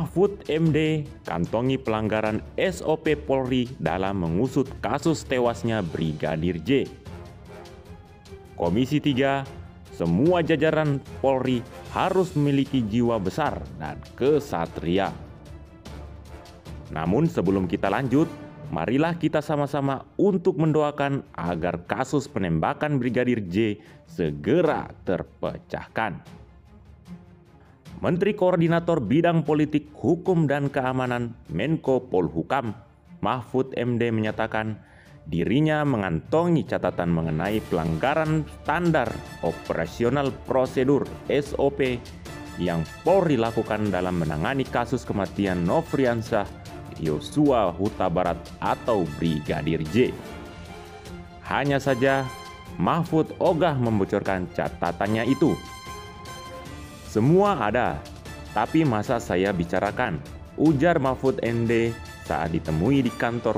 Mahfud MD kantongi pelanggaran SOP Polri dalam mengusut kasus tewasnya Brigadir J. Komisi 3, semua jajaran Polri harus memiliki jiwa besar dan kesatria. Namun sebelum kita lanjut, marilah kita sama-sama untuk mendoakan agar kasus penembakan Brigadir J segera terpecahkan. Menteri Koordinator Bidang Politik, Hukum dan Keamanan Menko Polhukam, Mahfud MD menyatakan dirinya mengantongi catatan mengenai pelanggaran standar operasional prosedur SOP yang Polri lakukan dalam menangani kasus kematian Nofriansah Yosua Huta Barat atau Brigadir J. Hanya saja Mahfud ogah membocorkan catatannya itu. Semua ada, tapi masa saya bicarakan, ujar Mahfud MD saat ditemui di kantor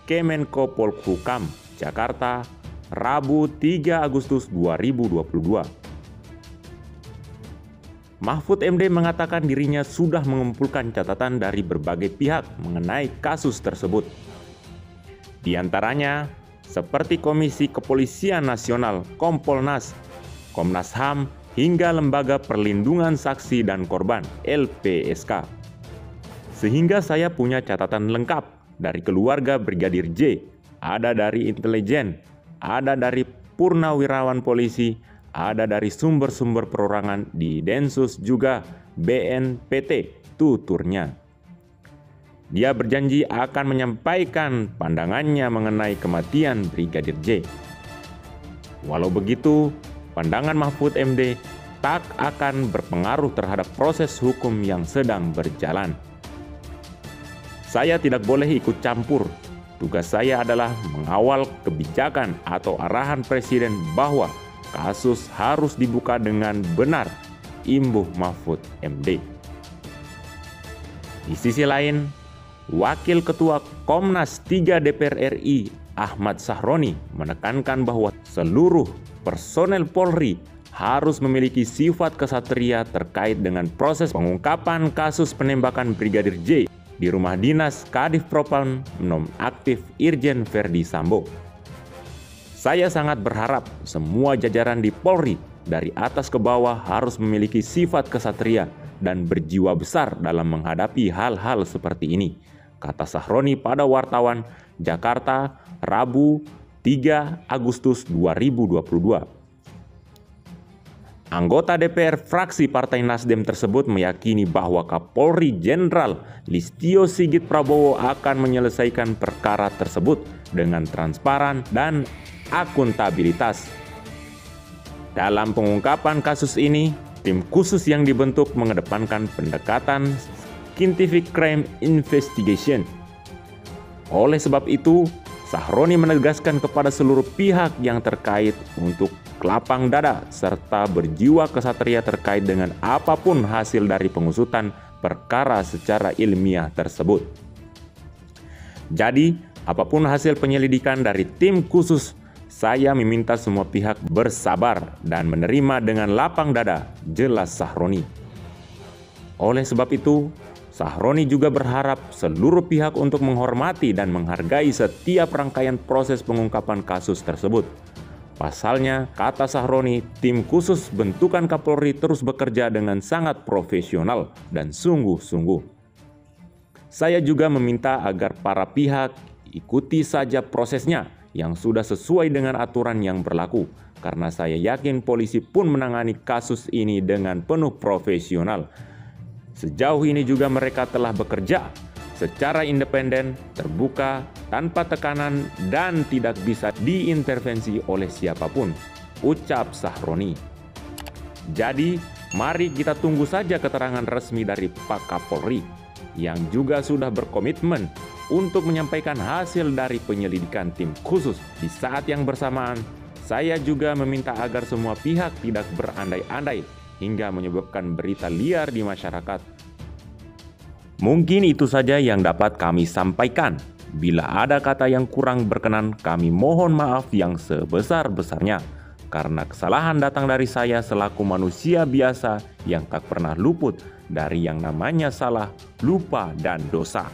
Kemenko Polhukam, Jakarta, Rabu 3 Agustus 2022. Mahfud MD mengatakan dirinya sudah mengumpulkan catatan dari berbagai pihak mengenai kasus tersebut. Di antaranya, seperti Komisi Kepolisian Nasional Kompolnas, Komnas HAM, hingga Lembaga Perlindungan Saksi dan Korban LPSK. Sehingga saya punya catatan lengkap dari keluarga Brigadir J, ada dari intelijen, ada dari purnawirawan polisi, ada dari sumber-sumber perorangan di Densus juga BNPT tuturnya. Dia berjanji akan menyampaikan pandangannya mengenai kematian Brigadir J. Walau begitu, pandangan Mahfud MD tak akan berpengaruh terhadap proses hukum yang sedang berjalan. Saya tidak boleh ikut campur. Tugas saya adalah mengawal kebijakan atau arahan Presiden bahwa kasus harus dibuka dengan benar, imbuh Mahfud MD. Di sisi lain, Wakil Ketua Komnas 3 DPR RI Ahmad Sahroni menekankan bahwa seluruh personel Polri harus memiliki sifat kesatria terkait dengan proses pengungkapan kasus penembakan Brigadir J di rumah dinas Kadif Propam nonaktif Irjen Verdi Sambo. Saya sangat berharap semua jajaran di Polri dari atas ke bawah harus memiliki sifat kesatria dan berjiwa besar dalam menghadapi hal-hal seperti ini, kata Sahroni pada wartawan Jakarta, Rabu 3 Agustus 2022. Anggota DPR fraksi Partai Nasdem tersebut meyakini bahwa Kapolri Jenderal Listio Sigit Prabowo akan menyelesaikan perkara tersebut dengan transparan dan akuntabilitas. Dalam pengungkapan kasus ini, tim khusus yang dibentuk mengedepankan pendekatan scientific crime investigation. Oleh sebab itu, Sahroni menegaskan kepada seluruh pihak yang terkait untuk lapang dada serta berjiwa kesatria terkait dengan apapun hasil dari pengusutan perkara secara ilmiah tersebut. Jadi, apapun hasil penyelidikan dari tim khusus, saya meminta semua pihak bersabar dan menerima dengan lapang dada, jelas Sahroni. Oleh sebab itu, Sahroni juga berharap seluruh pihak untuk menghormati dan menghargai setiap rangkaian proses pengungkapan kasus tersebut. Pasalnya, kata Sahroni, tim khusus bentukan Kapolri terus bekerja dengan sangat profesional dan sungguh-sungguh. Saya juga meminta agar para pihak ikuti saja prosesnya yang sudah sesuai dengan aturan yang berlaku, karena saya yakin polisi pun menangani kasus ini dengan penuh profesional. Sejauh ini juga mereka telah bekerja secara independen, terbuka, tanpa tekanan, dan tidak bisa diintervensi oleh siapapun, ucap Sahroni. Jadi, mari kita tunggu saja keterangan resmi dari Pak Kapolri, yang juga sudah berkomitmen untuk menyampaikan hasil dari penyelidikan tim khusus. Di saat yang bersamaan, saya juga meminta agar semua pihak tidak berandai-andai hingga menyebabkan berita liar di masyarakat. Mungkin itu saja yang dapat kami sampaikan. Bila ada kata yang kurang berkenan, kami mohon maaf yang sebesar-besarnya. karena kesalahan datang dari saya selaku manusia biasa yang tak pernah luput dari yang namanya salah, lupa, dan dosa.